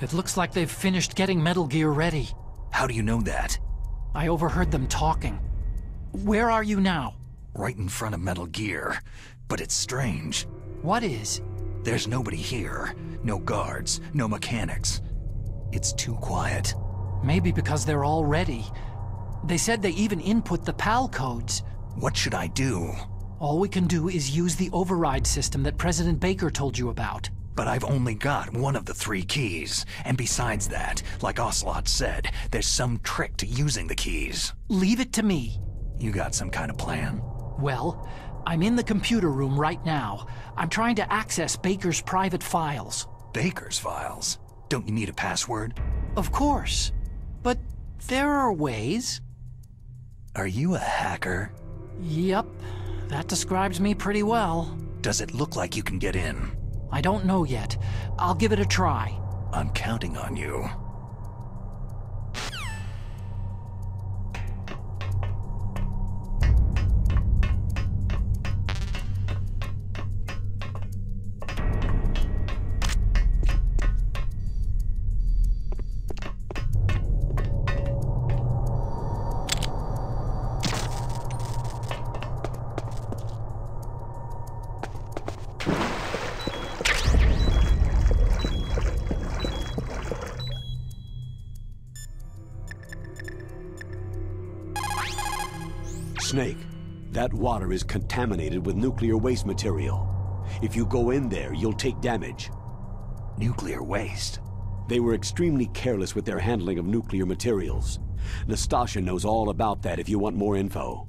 It looks like they've finished getting Metal Gear ready. How do you know that? I overheard them talking. Where are you now? Right in front of Metal Gear. But it's strange. What is? There's nobody here. No guards, no mechanics. It's too quiet. Maybe because they're all ready. They said they even input the PAL codes. What should I do? All we can do is use the override system that President Baker told you about. But I've only got one of the 3 keys. And besides that, like Ocelot said, there's some trick to using the keys. Leave it to me. You got some kind of plan? Well, I'm in the computer room right now. I'm trying to access Baker's private files. Baker's files? Don't you need a password? Of course. But there are ways. Are you a hacker? Yep. That describes me pretty well. Does it look like you can get in? I don't know yet. I'll give it a try. I'm counting on you. Snake, that water is contaminated with nuclear waste material. If you go in there, you'll take damage. Nuclear waste? They were extremely careless with their handling of nuclear materials. Nastasha knows all about that if you want more info.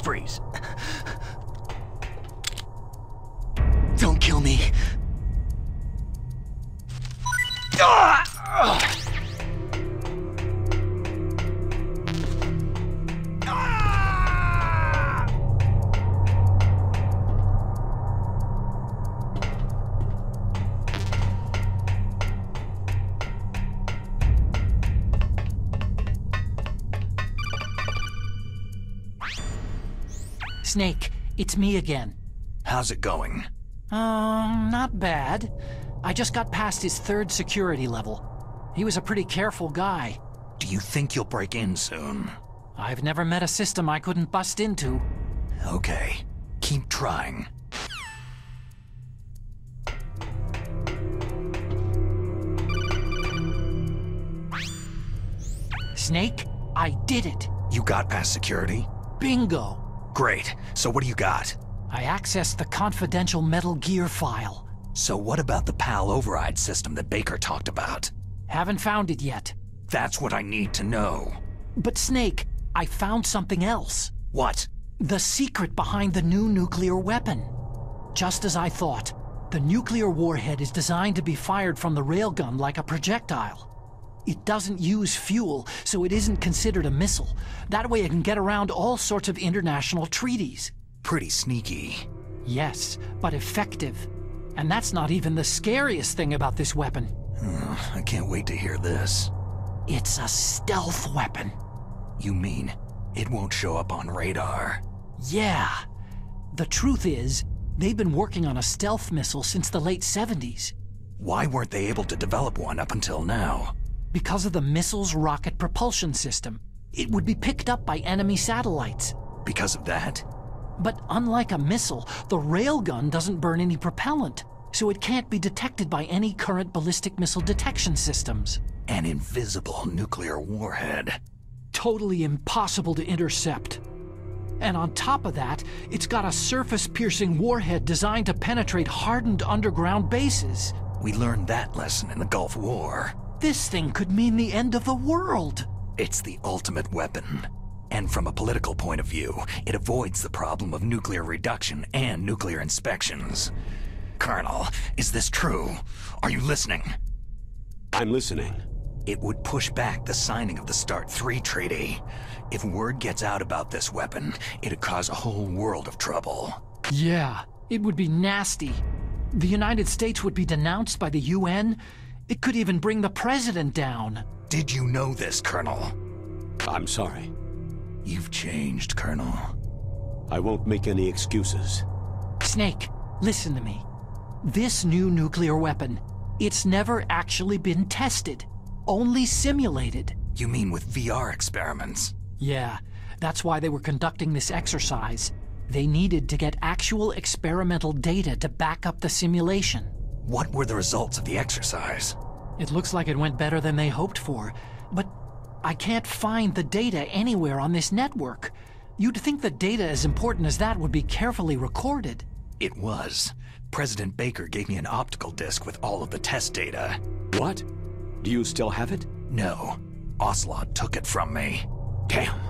Freeze. Don't kill me. Snake, it's me again. How's it going? Not bad. I just got past his 3rd security level. He was a pretty careful guy. Do you think you'll break in soon? I've never met a system I couldn't bust into. Okay, keep trying. Snake, I did it. You got past security? Bingo. Great. So what do you got? I accessed the confidential Metal Gear file. So what about the PAL override system that Baker talked about? Haven't found it yet. That's what I need to know. But Snake, I found something else. What? The secret behind the new nuclear weapon. Just as I thought, the nuclear warhead is designed to be fired from the railgun like a projectile. It doesn't use fuel, so it isn't considered a missile. That way it can get around all sorts of international treaties. Pretty sneaky. Yes, but effective. And that's not even the scariest thing about this weapon. I can't wait to hear this. It's a stealth weapon. You mean it won't show up on radar? Yeah. The truth is, they've been working on a stealth missile since the late 70s. Why weren't they able to develop one up until now? Because of the missile's rocket propulsion system. It would be picked up by enemy satellites. Because of that? But unlike a missile, the railgun doesn't burn any propellant, so it can't be detected by any current ballistic missile detection systems. An invisible nuclear warhead. Totally impossible to intercept. And on top of that, it's got a surface-piercing warhead designed to penetrate hardened underground bases. We learned that lesson in the Gulf War. This thing could mean the end of the world. It's the ultimate weapon. And from a political point of view, it avoids the problem of nuclear reduction and nuclear inspections. Colonel, is this true? Are you listening? I'm listening. It would push back the signing of the START 3 treaty. If word gets out about this weapon, it'd cause a whole world of trouble. Yeah, it would be nasty. The United States would be denounced by the UN. It could even bring the president down. Did you know this, Colonel? I'm sorry. You've changed, Colonel. I won't make any excuses. Snake, listen to me. This new nuclear weapon, it's never actually been tested. Only simulated. You mean with VR experiments? Yeah, that's why they were conducting this exercise. They needed to get actual experimental data to back up the simulation. What were the results of the exercise? It looks like it went better than they hoped for, but I can't find the data anywhere on this network. You'd think the data as important as that would be carefully recorded. It was. President Baker gave me an optical disc with all of the test data. What? Do you still have it? No. Ocelot took it from me. Damn.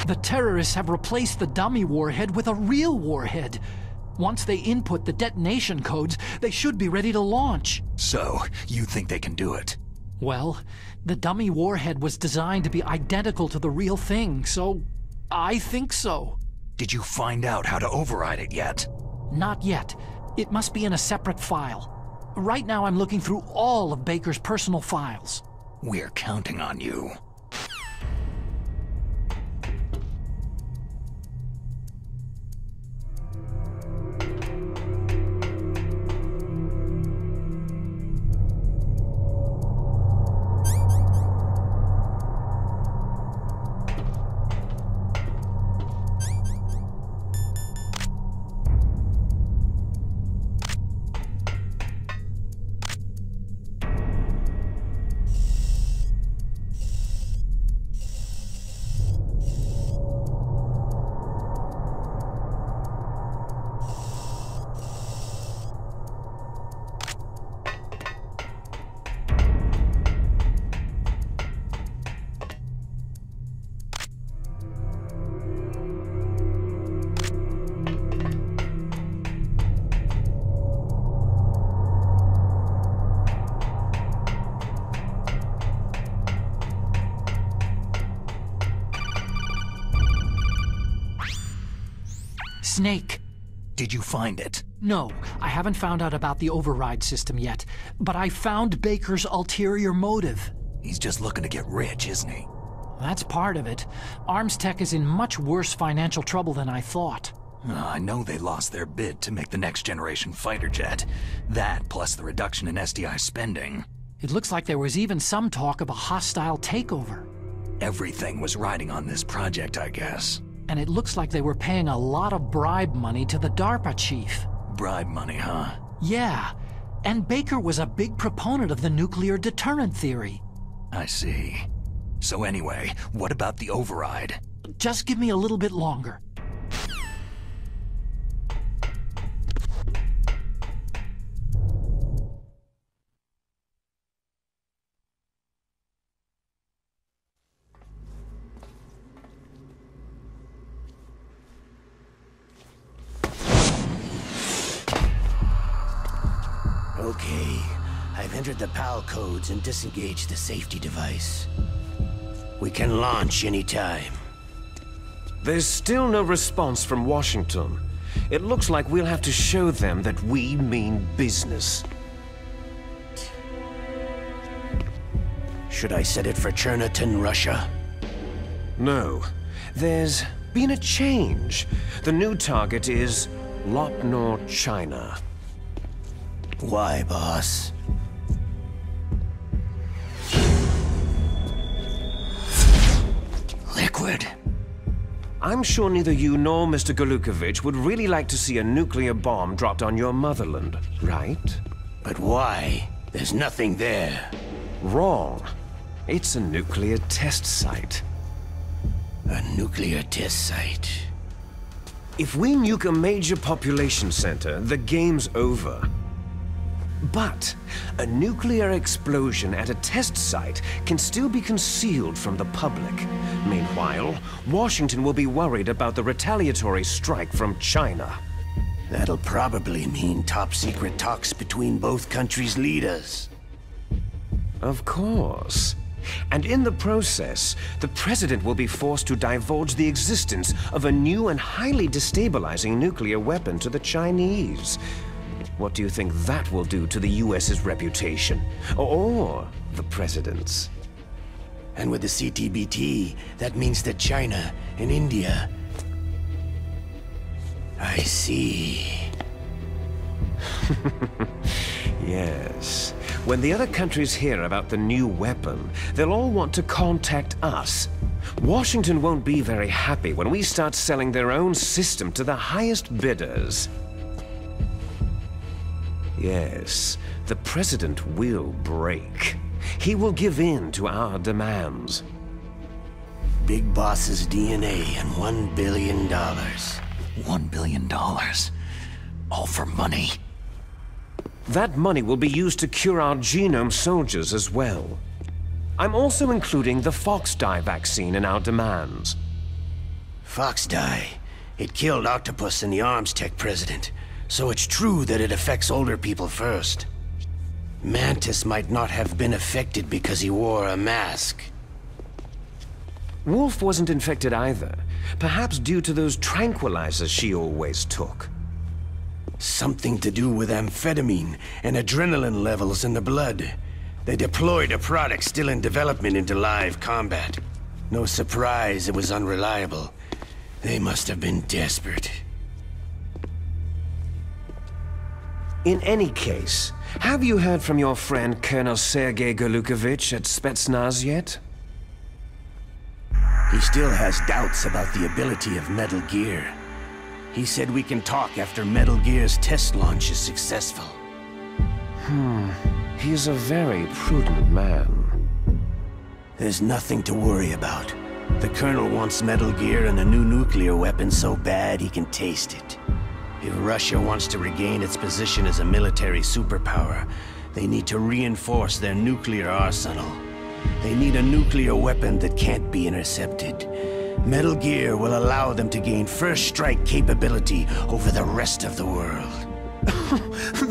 The terrorists have replaced the dummy warhead with a real warhead. Once they input the detonation codes, they should be ready to launch. So, you think they can do it? Well, the dummy warhead was designed to be identical to the real thing, so I think so. Did you find out how to override it yet? Not yet. It must be in a separate file. Right now I'm looking through all of Baker's personal files. We're counting on you. Snake. Did you find it? No, I haven't found out about the override system yet, but I found Baker's ulterior motive. He's just looking to get rich, isn't he? That's part of it. Arms Tech is in much worse financial trouble than I thought. I know they lost their bid to make the next generation fighter jet. That, plus the reduction in SDI spending. It looks like there was even some talk of a hostile takeover. Everything was riding on this project, I guess. And it looks like they were paying a lot of bribe money to the DARPA chief. Bribe money, huh? Yeah, and Baker was a big proponent of the nuclear deterrent theory. I see. So anyway, what about the override? Just give me a little bit longer. Okay, I've entered the PAL codes and disengaged the safety device. We can launch anytime. There's still no response from Washington. It looks like we'll have to show them that we mean business. Should I set it for Cherniton, Russia? No. There's been a change. The new target is Lopnor, China. Why, boss? Liquid. I'm sure neither you nor Mr. Galukovich would really like to see a nuclear bomb dropped on your motherland, right? But why? There's nothing there. Wrong. It's a nuclear test site. A nuclear test site. If we nuke a major population center, the game's over. But a nuclear explosion at a test site can still be concealed from the public. Meanwhile, Washington will be worried about the retaliatory strike from China. That'll probably mean top-secret talks between both countries' leaders. Of course. And in the process, the President will be forced to divulge the existence of a new and highly destabilizing nuclear weapon to the Chinese. What do you think that will do to the US's reputation? Or the President's? And with the CTBT, that means that China and India... I see. Yes. When the other countries hear about the new weapon, they'll all want to contact us. Washington won't be very happy when we start selling their own system to the highest bidders. Yes, the President will break. He will give in to our demands. Big Boss's DNA and $1 billion. $1 billion. All for money. That money will be used to cure our genome soldiers as well. I'm also including the Fox-dye vaccine in our demands. Fox-dye? It killed Octopus and the Arms Tech president, so it's true that it affects older people first. Mantis might not have been affected because he wore a mask. Wolf wasn't infected either, perhaps due to those tranquilizers she always took. Something to do with amphetamine and adrenaline levels in the blood. They deployed a product still in development into live combat. No surprise it was unreliable. They must have been desperate. In any case, have you heard from your friend Colonel Sergei Galukovich at Spetsnaz yet? He still has doubts about the ability of Metal Gear. He said we can talk after Metal Gear's test launch is successful. He's a very prudent man. There's nothing to worry about. The Colonel wants Metal Gear and a new nuclear weapon so bad he can taste it. If Russia wants to regain its position as a military superpower, they need to reinforce their nuclear arsenal. They need a nuclear weapon that can't be intercepted. Metal Gear will allow them to gain first strike capability over the rest of the world.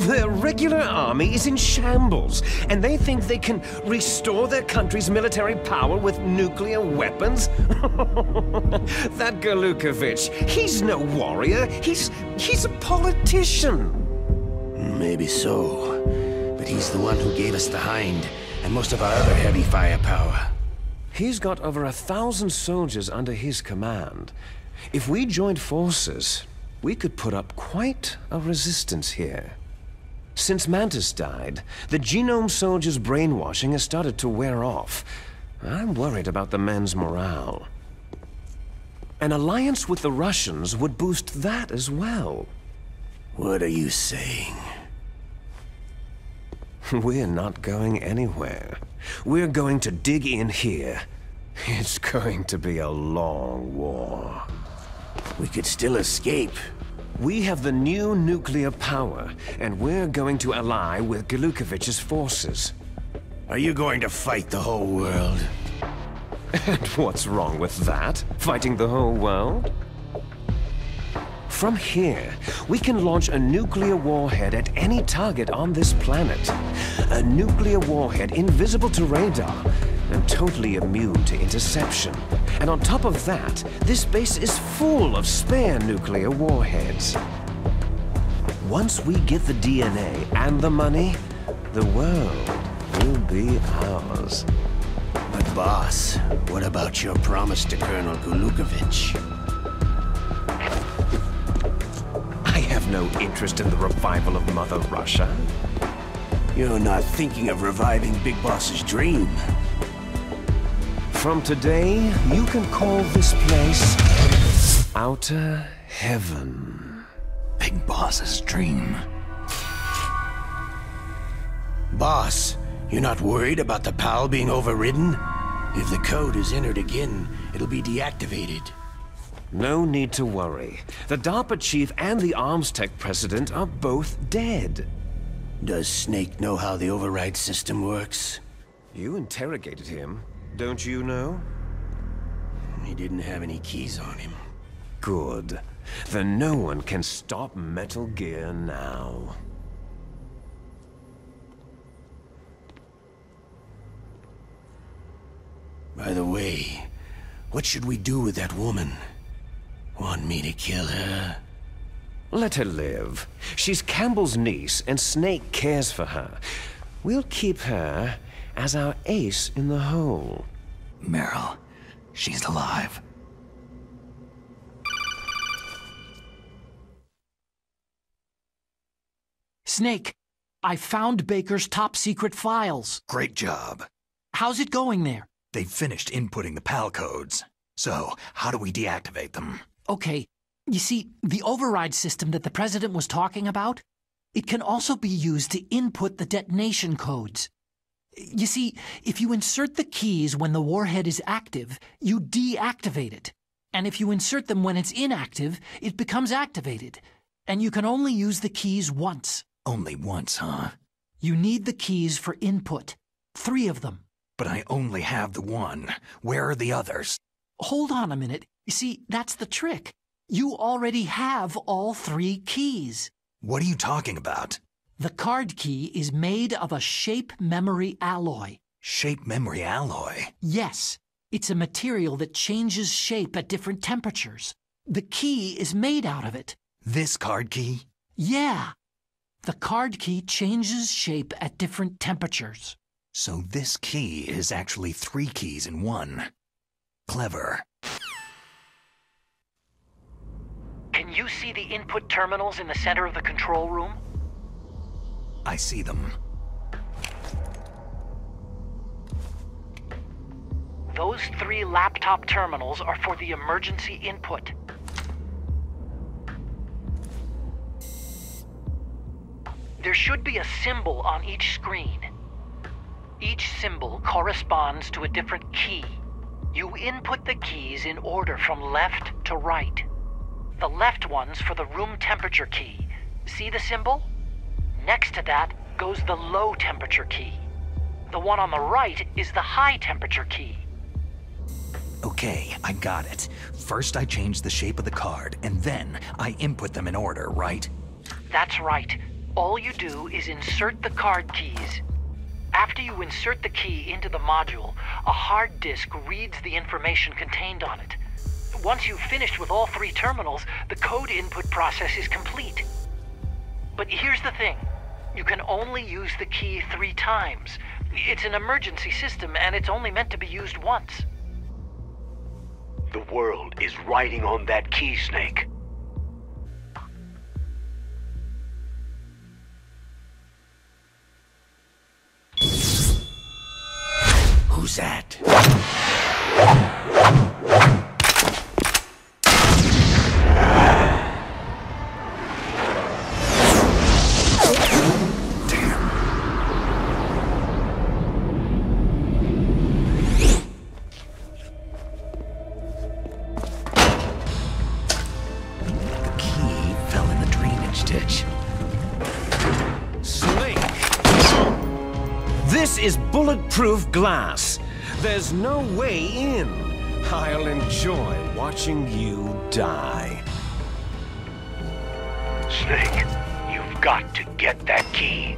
Their regular army is in shambles, and they think they can restore their country's military power with nuclear weapons? That Galukovich, he's no warrior. He's a politician. Maybe so, but he's the one who gave us the Hind and most of our other heavy firepower. He's got over 1,000 soldiers under his command. If we joined forces, we could put up quite a resistance here. Since Mantis died, the genome soldiers' brainwashing has started to wear off. I'm worried about the men's morale. An alliance with the Russians would boost that as well. What are you saying? We're not going anywhere. We're going to dig in here. It's going to be a long war. We could still escape. We have the new nuclear power, and we're going to ally with Galukovich's forces. Are you going to fight the whole world? And what's wrong with that? Fighting the whole world? From here, we can launch a nuclear warhead at any target on this planet. A nuclear warhead invisible to radar, and totally immune to interception. And on top of that, this base is full of spare nuclear warheads. Once we get the DNA and the money, the world will be ours. But boss, what about your promise to Colonel Gulukovich? I have no interest in the revival of Mother Russia. You're not thinking of reviving Big Boss's dream. From today, you can call this place Outer Heaven. Big Boss's dream. Boss, you're not worried about the PAL being overridden? If the code is entered again, it'll be deactivated. No need to worry. The DARPA chief and the arms tech president are both dead. Does Snake know how the override system works? You interrogated him, don't you know? He didn't have any keys on him. Good. Then no one can stop Metal Gear now. By the way, what should we do with that woman? Want me to kill her? Let her live. She's Campbell's niece, and Snake cares for her. We'll keep her as our ace in the hole. Meryl, she's alive. Snake, I found Baker's top-secret files. Great job. How's it going there? They've finished inputting the PAL codes. So, how do we deactivate them? Okay, you see, the override system that the President was talking about, it can also be used to input the detonation codes. You see, if you insert the keys when the warhead is active, you deactivate it. And if you insert them when it's inactive, it becomes activated. And you can only use the keys once. Only once, huh? You need the keys for input. 3 of them. But I only have the one. Where are the others? Hold on a minute. You see, that's the trick. You already have all 3 keys. What are you talking about? The card key is made of a shape memory alloy. Shape memory alloy? Yes. It's a material that changes shape at different temperatures. The key is made out of it. This card key? Yeah. The card key changes shape at different temperatures. So this key is actually 3 keys in one. Clever. Can you see the input terminals in the center of the control room? I see them. Those 3 laptop terminals are for the emergency input. There should be a symbol on each screen. Each symbol corresponds to a different key. You input the keys in order from left to right. The left one's for the room temperature key. See the symbol? Next to that goes the low temperature key. The one on the right is the high temperature key. Okay, I got it. First I change the shape of the card, and then I input them in order, right? That's right. All you do is insert the card keys. After you insert the key into the module, a hard disk reads the information contained on it. Once you've finished with all 3 terminals, the code input process is complete. But here's the thing. You can only use the key 3 times. It's an emergency system, and it's only meant to be used once. The world is riding on that key, Snake. Who's that? The key fell in the drainage ditch. Snake! This is bulletproof glass. There's no way in. I'll enjoy watching you die. Snake, you've got to get that key.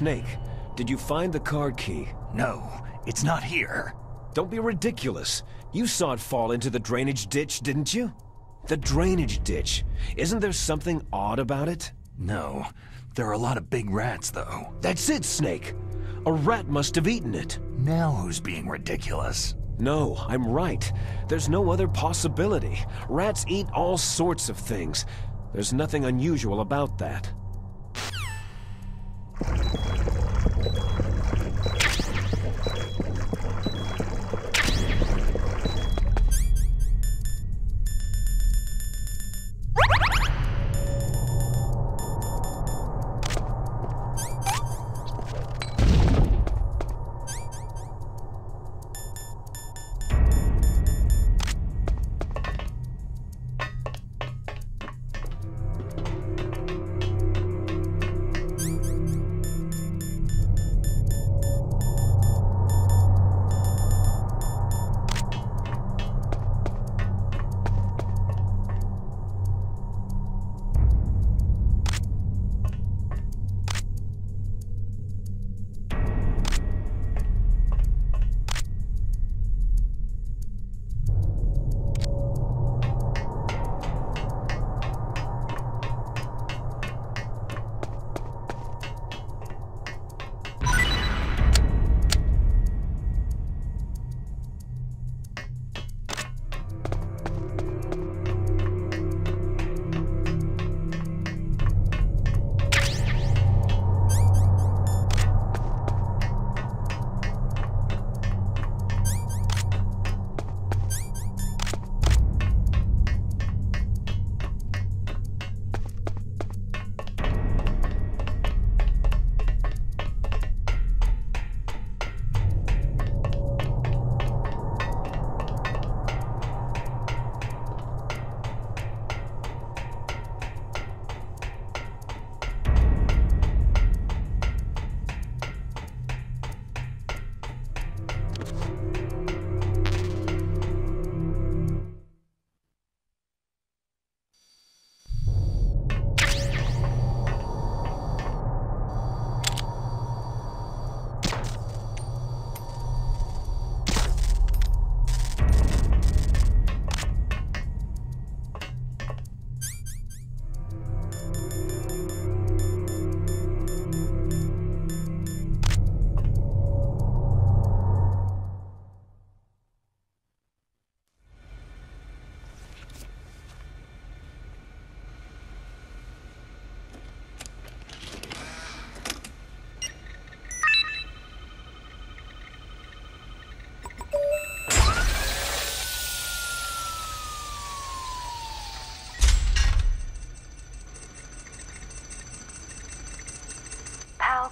Snake, did you find the card key? No, it's not here. Don't be ridiculous. You saw it fall into the drainage ditch, didn't you? The drainage ditch. Isn't there something odd about it? No. There are a lot of big rats, though. That's it, Snake. A rat must have eaten it. Now who's being ridiculous? No, I'm right. There's no other possibility. Rats eat all sorts of things. There's nothing unusual about that.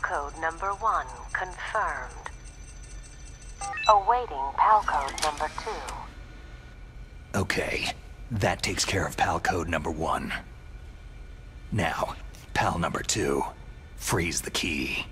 Code number 1 confirmed. Awaiting PAL code number 2. Okay, that takes care of PAL code number 1. Now, PAL number 2. Freeze the key.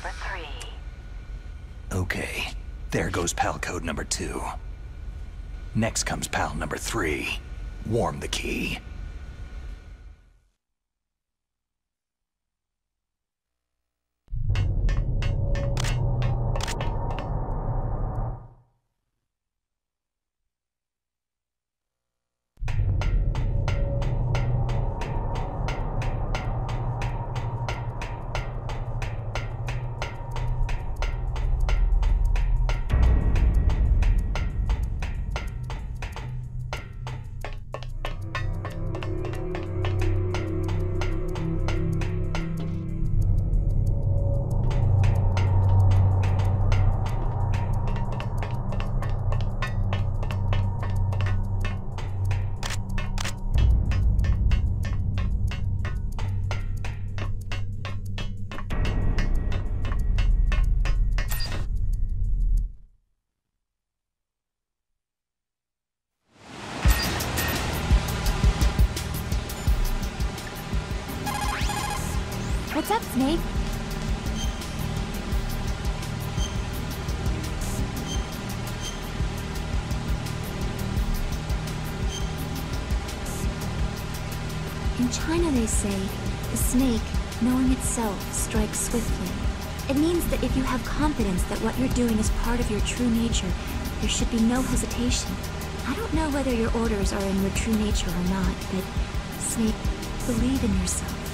number 3. Okay, there goes pal code number 2. Next comes pal number 3. Warm the key. What's up, Snake? In China, they say, the snake, knowing itself, strikes swiftly. It means that if you have confidence that what you're doing is part of your true nature, there should be no hesitation. I don't know whether your orders are in your true nature or not, but, Snake, believe in yourself.